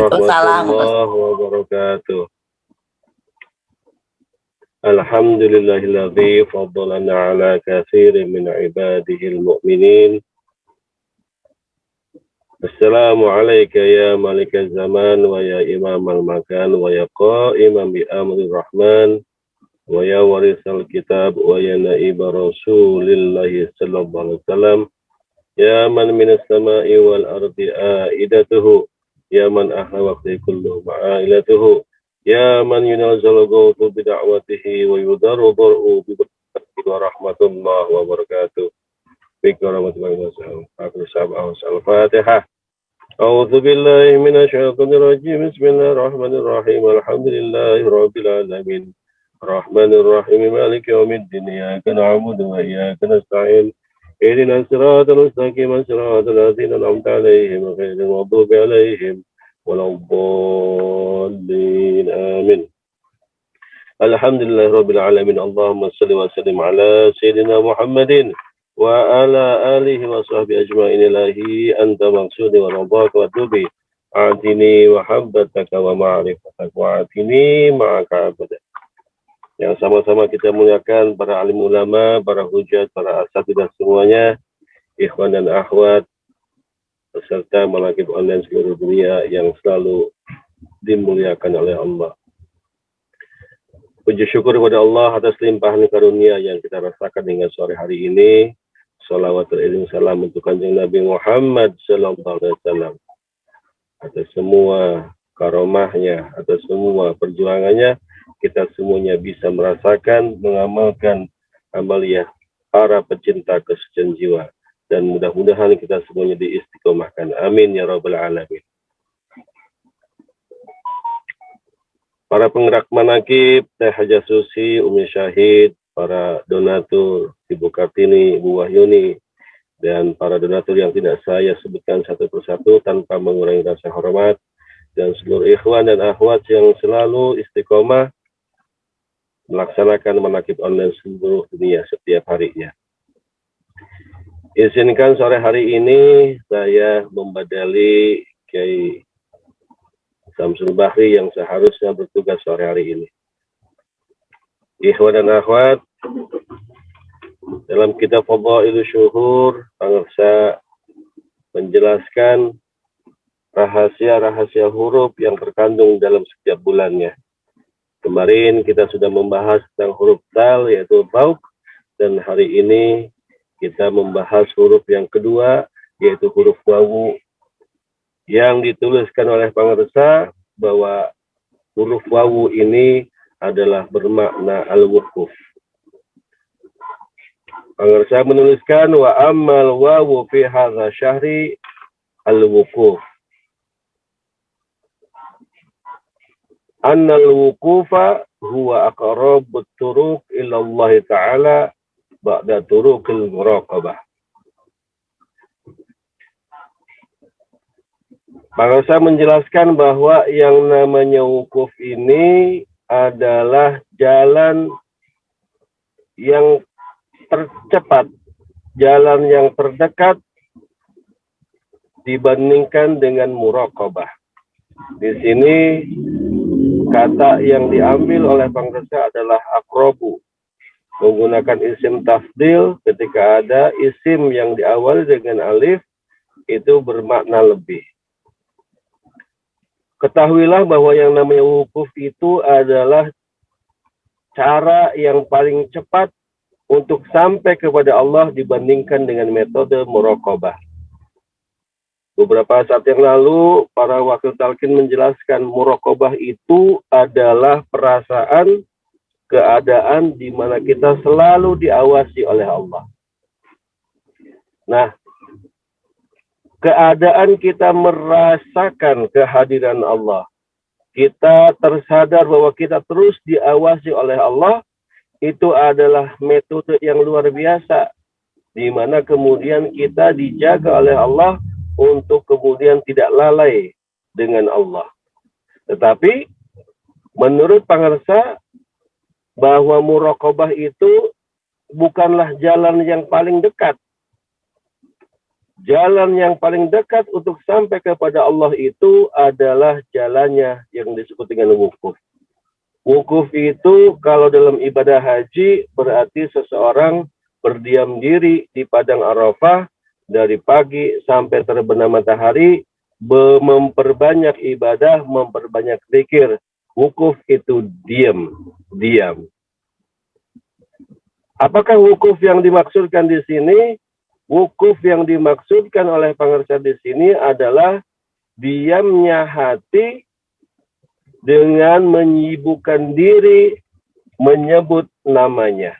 Waalaikumsalam. warahmatullahi wabarakatuh. Alhamdulillahilladzi faddalana ala katsirin min ibadihil mu'minin. Assalamu alayka ya malikaz zaman wa ya imamal makan wa ya qa'iman bi amri rahman wa ya warisal kitab wa ya naiba rasulillahi sallallahu alaihi wasallam. Ya man minas sama'i wal ardi aidatuhu, ya man ahla waqti kullu ma'ailatuhu, ya man yunazzalu ghawtu bida'watihi wa yudarru dar'u bibarakatihi wa rahmatullahi wa barakatuh. Bismillahirrahmanirrahim. Al-Fatihah. A'udzu billahi minasyaitonir rajim. Bismillahirrahmanirrahim. Alhamdulillahi rabbil alamin. Rahmanir rahim. Maliki yaumiddin. Iyyaka na'budu wa iyyaka nasta'in. اهدنا الصراط المستقيم صراط الذين أنعمت عليهم غير المغضوب عليهم ولا الضالين آمين. الحمد لله رب العالمين. اللهم صل وسلم على سيدنا محمد وعلى آله وصحبه أجمعين. إلهي أنت مقصودي ورضاك وتوبي أعطني محبتك ومعرفتك وأعطني معك أبدا. Yang sama-sama kita muliakan para alim ulama, para hujat, para asatidzah semuanya, ikhwan dan akhwat, beserta malaikat online seluruh dunia yang selalu dimuliakan oleh Allah. Puji syukur kepada Allah atas limpahan karunia yang kita rasakan hingga sore hari ini. Shalawat dan salam untuk Kanjeng Nabi Muhammad sallallahu alaihi wasallam. Atas semua karomahnya, atas semua perjuangannya, kita semuanya bisa merasakan, mengamalkan amaliyah para pecinta kesucian jiwa. Dan mudah-mudahan kita semuanya diistiqomahkan. Amin ya rabbal alamin. Para penggerak manakib, Teh Hajah Susi, Umi Syahid, para donatur, Ibu Kartini, Ibu Wahyuni, dan para donatur yang tidak saya sebutkan satu persatu tanpa mengurangi rasa hormat, dan seluruh ikhwan dan akhwat yang selalu istiqomah melaksanakan manakib online seluruh dunia setiap harinya. Izinkan sore hari ini saya membadali Kiai Samsul Bahri yang seharusnya bertugas sore hari ini. Ikhwan dan akhwat, dalam kitab Fadhailus Syuhur, Pangsa menjelaskan rahasia-rahasia huruf yang terkandung dalam setiap bulannya. Kemarin kita sudah membahas tentang huruf dal, yaitu bauk, dan hari ini kita membahas huruf yang kedua, yaitu huruf wawu, yang dituliskan oleh pengarsa bahwa huruf wawu ini adalah bermakna al-wukuf. Pengarsa menuliskan wa ammal wawu fi hadza syahri al-wukuf. Annal wukufa huwa aqrabut turuq ila Allah Ta'ala ba'da turuqil muraqabah. Pengarsa menjelaskan bahwa yang namanya wukuf ini adalah jalan yang tercepat, jalan yang terdekat dibandingkan dengan muraqabah. Di sini kata yang diambil oleh pengarsa adalah aqrabu, menggunakan isim tafdil. Ketika ada isim yang diawali dengan alif, itu bermakna lebih. Ketahuilah bahwa yang namanya wukuf itu adalah cara yang paling cepat untuk sampai kepada Allah dibandingkan dengan metode muraqabah. Beberapa saat yang lalu, para wakil talqin menjelaskan muraqabah itu adalah perasaan, keadaan di mana kita selalu diawasi oleh Allah. Nah, keadaan kita merasakan kehadiran Allah, kita tersadar bahwa kita terus diawasi oleh Allah, itu adalah metode yang luar biasa, di mana kemudian kita dijaga oleh Allah untuk kemudian tidak lalai dengan Allah. Tetapi menurut pengarsa bahwa muraqabah itu bukanlah jalan yang paling dekat. Jalan yang paling dekat untuk sampai kepada Allah itu adalah jalannya yang disebut dengan wukuf. Wukuf itu kalau dalam ibadah haji berarti seseorang berdiam diri di padang Arafah dari pagi sampai terbenam matahari, memperbanyak ibadah, memperbanyak zikir. Wukuf itu diam. Apakah wukuf yang dimaksudkan di sini? Wukuf yang dimaksudkan oleh pengertian di sini adalah diamnya hati dengan menyibukkan diri menyebut namanya.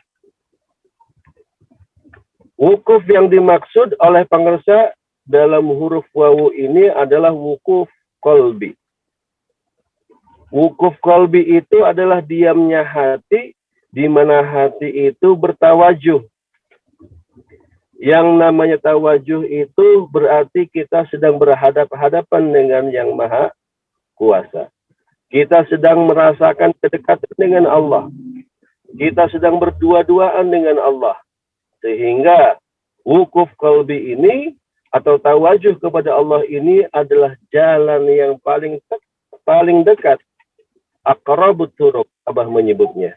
Wukuf yang dimaksud oleh pengertian dalam huruf wawu ini adalah wukuf qalbi. Wukuf qalbi itu adalah diamnya hati, di mana hati itu bertawajuh. Yang namanya tawajuh itu berarti kita sedang berhadapan-hadapan dengan Yang Maha Kuasa. Kita sedang merasakan kedekatan dengan Allah. Kita sedang berdua-duaan dengan Allah. Sehingga wukuf qalbi ini atau tawajuh kepada Allah ini adalah jalan yang paling dekat. Aqrabut turuq, Abah menyebutnya.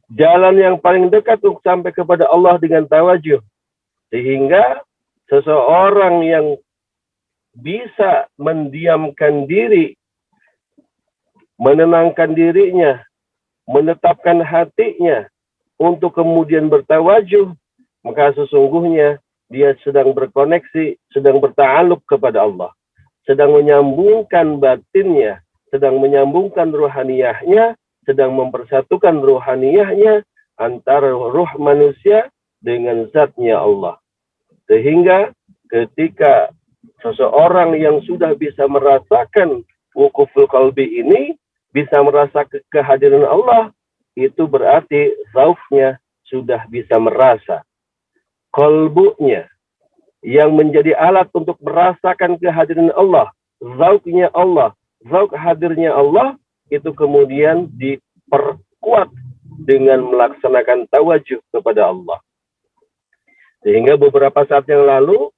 Jalan yang paling dekat untuk sampai kepada Allah dengan tawajuh. Sehingga seseorang yang bisa mendiamkan diri, menenangkan dirinya, menetapkan hatinya untuk kemudian bertawajuh, maka sesungguhnya dia sedang berkoneksi, sedang berta'aluk kepada Allah. Sedang menyambungkan batinnya, sedang menyambungkan ruhaniyahnya, sedang mempersatukan ruhaniyahnya antara ruh manusia dengan zatnya Allah. Sehingga ketika seseorang yang sudah bisa merasakan wukuful qalbi ini, bisa merasakan kehadiran Allah, itu berarti zaufnya sudah bisa merasa. Qalbunya yang menjadi alat untuk merasakan kehadiran Allah, zauknya Allah, zauk hadirnya Allah, itu kemudian diperkuat dengan melaksanakan tawajuh kepada Allah. Sehingga beberapa saat yang lalu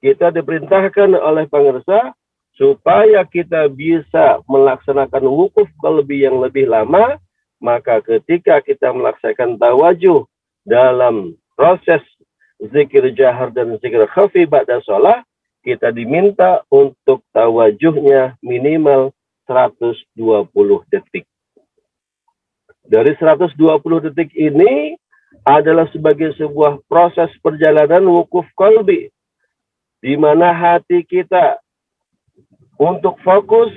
kita diperintahkan oleh pengersa supaya kita bisa melaksanakan wukuf qalbi yang lebih lama, maka ketika kita melaksanakan tawajuh dalam proses zikir jahar dan zikir khafi ba'da sholat, kita diminta untuk tawajuhnya minimal 120 detik. Dari 120 detik ini adalah sebagai sebuah proses perjalanan wukuf qalbi, di mana hati kita untuk fokus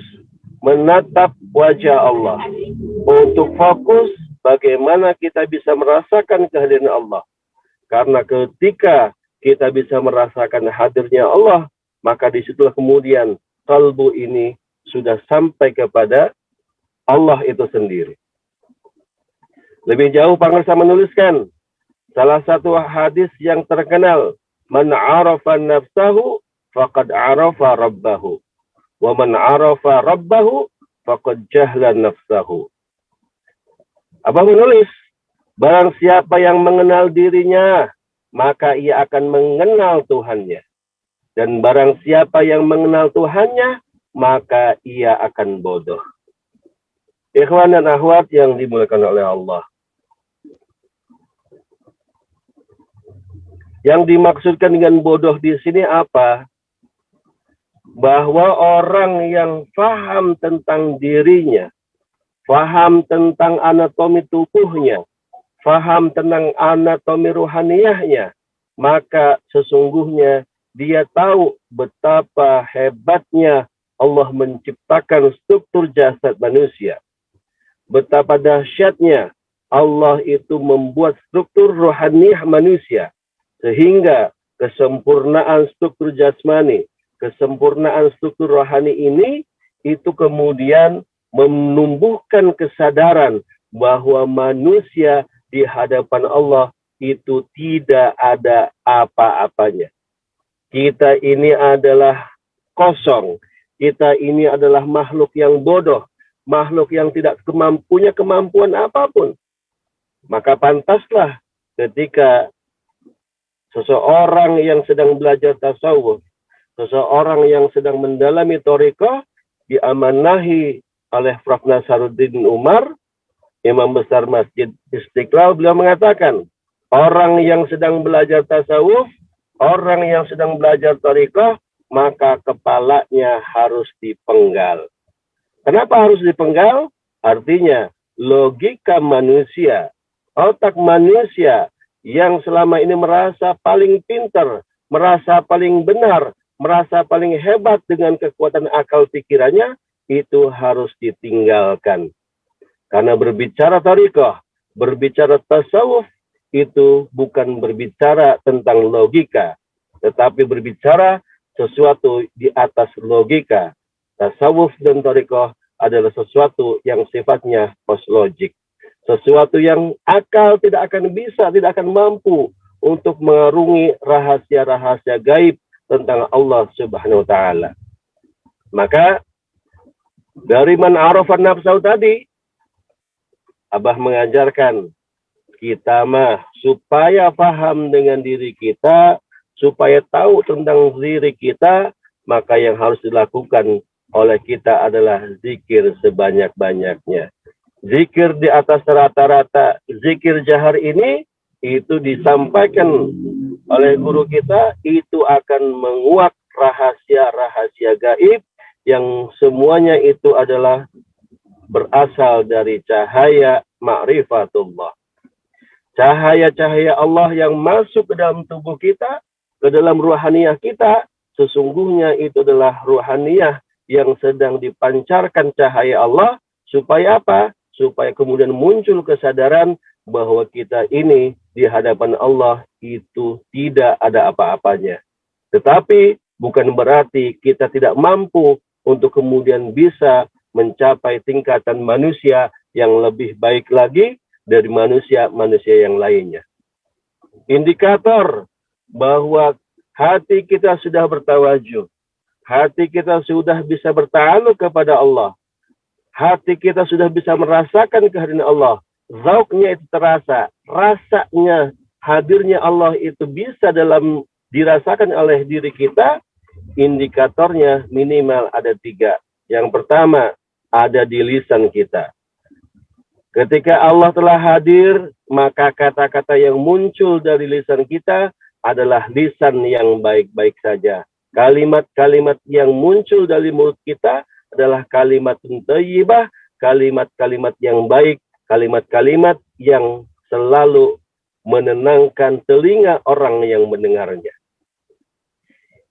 menatap wajah Allah, untuk fokus bagaimana kita bisa merasakan kehadiran Allah. Karena ketika kita bisa merasakan hadirnya Allah, maka disitulah kemudian kalbu ini sudah sampai kepada Allah itu sendiri. Lebih jauh pengarsa menuliskan salah satu hadis yang terkenal, man arafa nafsahu faqad arafa rabbahu, wa man arafa rabbahu faqad jahla nafsahu. Abah menulis, barang siapa yang mengenal dirinya, maka ia akan mengenal Tuhannya. Dan barang siapa yang mengenal Tuhannya, maka ia akan bodoh. Ikhwan dan akhwat yang dimuliakan oleh Allah. Yang dimaksudkan dengan bodoh di sini apa? Bahwa orang yang paham tentang dirinya, paham tentang anatomi tubuhnya, paham tentang anatomi ruhaniyahnya, maka sesungguhnya dia tahu betapa hebatnya Allah menciptakan struktur jasad manusia. Betapa dahsyatnya Allah itu membuat struktur rohaniyah manusia. Sehingga kesempurnaan struktur jasmani, kesempurnaan struktur rohani ini, itu kemudian menumbuhkan kesadaran bahwa manusia di hadapan Allah itu tidak ada apa-apanya. Kita ini adalah kosong. Kita ini adalah makhluk yang bodoh. Makhluk yang tidak punya kemampuan apapun. Maka pantaslah ketika Seseorang yang sedang belajar tasawuf, seseorang yang sedang mendalami thariqah, diamanahi oleh Prof. Nasaruddin Umar, Imam Besar Masjid Istiqlal. Beliau mengatakan, orang yang sedang belajar tasawuf, orang yang sedang belajar thariqah, maka kepalanya harus dipenggal. Kenapa harus dipenggal? Artinya, logika manusia, otak manusia yang selama ini merasa paling pintar, merasa paling benar, merasa paling hebat dengan kekuatan akal pikirannya, itu harus ditinggalkan. Karena berbicara thariqah, berbicara tasawuf, itu bukan berbicara tentang logika, tetapi berbicara sesuatu di atas logika. Tasawuf dan thariqah adalah sesuatu yang sifatnya post-logik. Sesuatu yang akal tidak akan bisa, tidak akan mampu untuk mengarungi rahasia-rahasia gaib tentang Allah Subhanahu wa Ta'ala. Maka dari man arafan nafsahu tadi, Abah mengajarkan kita mah supaya paham dengan diri kita, supaya tahu tentang diri kita, maka yang harus dilakukan oleh kita adalah zikir sebanyak-banyaknya. Zikir di atas rata-rata, zikir jahar ini itu disampaikan oleh guru kita, itu akan menguak rahasia-rahasia gaib yang semuanya itu adalah berasal dari cahaya ma'rifatullah. Cahaya-cahaya Allah yang masuk ke dalam tubuh kita, ke dalam ruhaniyah kita, sesungguhnya itu adalah ruhaniyah yang sedang dipancarkan cahaya Allah, supaya apa? Supaya kemudian muncul kesadaran bahwa kita ini di hadapan Allah itu tidak ada apa-apanya. Tetapi bukan berarti kita tidak mampu untuk kemudian bisa mencapai tingkatan manusia yang lebih baik lagi dari manusia-manusia yang lainnya. Indikator bahwa hati kita sudah bertawajuh, hati kita sudah bisa bertaaluk kepada Allah, hati kita sudah bisa merasakan kehadiran Allah, zauknya itu terasa, rasanya hadirnya Allah itu bisa dirasakan oleh diri kita. Indikatornya minimal ada 3. Yang pertama, ada di lisan kita. Ketika Allah telah hadir, maka kata-kata yang muncul dari lisan kita adalah lisan yang baik-baik saja. Kalimat-kalimat yang muncul dari mulut kita adalah kalimat thayyibah, kalimat-kalimat yang baik, kalimat-kalimat yang selalu menenangkan telinga orang yang mendengarnya.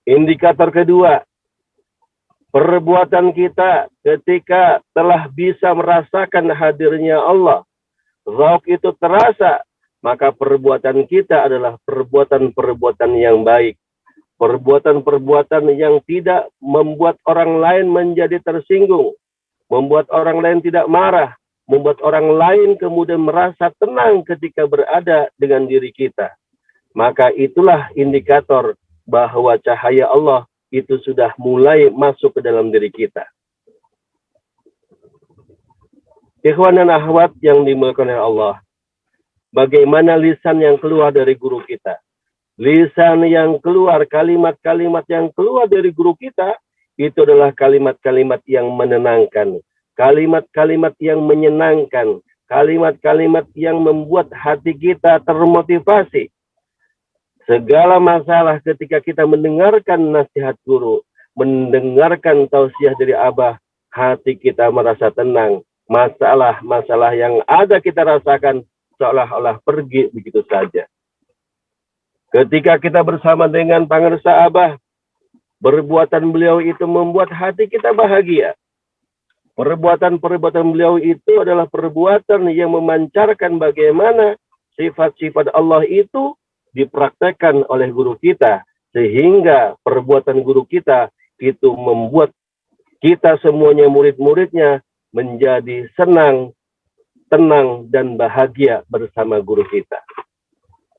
Indikator kedua, perbuatan kita ketika telah bisa merasakan hadirnya Allah, zauk itu terasa, maka perbuatan kita adalah perbuatan-perbuatan yang baik. Perbuatan-perbuatan yang tidak membuat orang lain menjadi tersinggung, membuat orang lain tidak marah, membuat orang lain kemudian merasa tenang ketika berada dengan diri kita. Maka itulah indikator bahwa cahaya Allah itu sudah mulai masuk ke dalam diri kita. Ikhwan dan akhwat yang dimuliakan oleh Allah, bagaimana lisan yang keluar dari guru kita? Lisan yang keluar, kalimat-kalimat yang keluar dari guru kita, itu adalah kalimat-kalimat yang menenangkan, kalimat-kalimat yang menyenangkan, kalimat-kalimat yang membuat hati kita termotivasi. Segala masalah ketika kita mendengarkan nasihat guru, mendengarkan tausiah dari Abah, hati kita merasa tenang. Masalah-masalah yang ada kita rasakan seolah-olah pergi begitu saja. Ketika kita bersama dengan Pangersa Abah, perbuatan beliau itu membuat hati kita bahagia. Perbuatan-perbuatan beliau itu adalah perbuatan yang memancarkan bagaimana sifat-sifat Allah itu dipraktekkan oleh guru kita, sehingga perbuatan guru kita itu membuat kita semuanya murid-muridnya menjadi senang, tenang, dan bahagia bersama guru kita.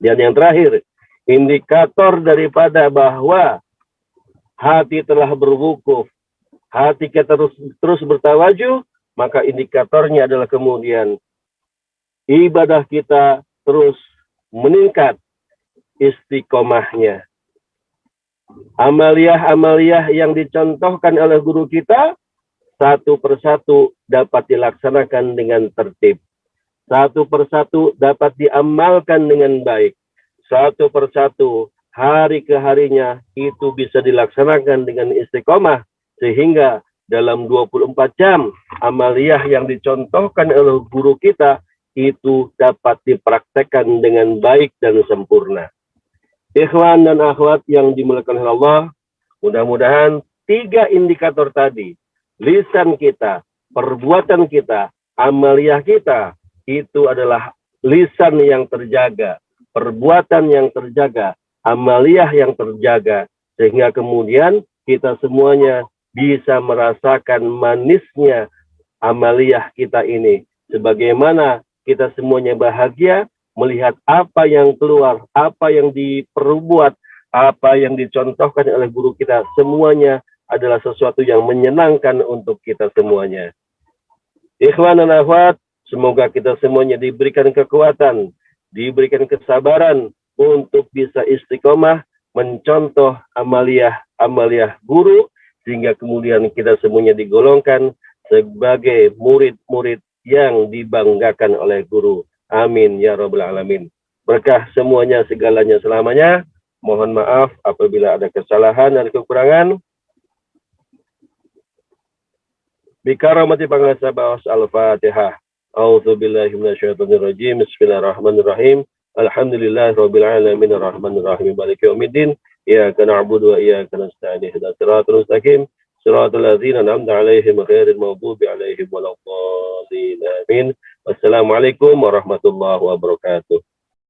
Dan yang terakhir, indikator daripada bahwa hati telah berwukuf, hati kita terus bertawajuh, maka indikatornya adalah kemudian ibadah kita terus meningkat, istiqomahnya. Amaliyah-amaliyah yang dicontohkan oleh guru kita satu persatu dapat dilaksanakan dengan tertib. Satu persatu dapat diamalkan dengan baik. Satu persatu hari ke harinya itu bisa dilaksanakan dengan istiqomah. Sehingga dalam 24 jam amaliyah yang dicontohkan oleh guru kita itu dapat dipraktekkan dengan baik dan sempurna. Ikhwan dan akhwat yang dimuliakan oleh Allah, mudah-mudahan 3 indikator tadi, lisan kita, perbuatan kita, amaliyah kita, itu adalah lisan yang terjaga, perbuatan yang terjaga, amaliyah yang terjaga, sehingga kemudian kita semuanya bisa merasakan manisnya amaliyah kita ini. Sebagaimana kita semuanya bahagia melihat apa yang keluar, apa yang diperbuat, apa yang dicontohkan oleh guru kita, semuanya adalah sesuatu yang menyenangkan untuk kita semuanya. Ikhwan dan akhwat, semoga kita semuanya diberikan kekuatan, diberikan kesabaran untuk bisa istiqomah mencontoh amaliyah guru, sehingga kemudian kita semuanya digolongkan sebagai murid-murid yang dibanggakan oleh guru. Amin ya rabbal alamin. Berkah semuanya, segalanya, selamanya. Mohon maaf apabila ada kesalahan dan kekurangan. Bikaramati Panguasa Bawas Al-Fatihah. A'udzubillahi minasyaitonirrajim. Bismillahirrahmanirrahim. Alhamdulillahirabbil alamin arrahmanirrahim maliki yaumiddin. Iyyaka na'budu wa iyyaka nasta'in. Ihdinas siratal mustaqim. Siratal ladzina an'amta 'alaihim ghairil maghdubi 'alaihim waladdallin. Amin. Wassalamualaikum warahmatullahi wabarakatuh.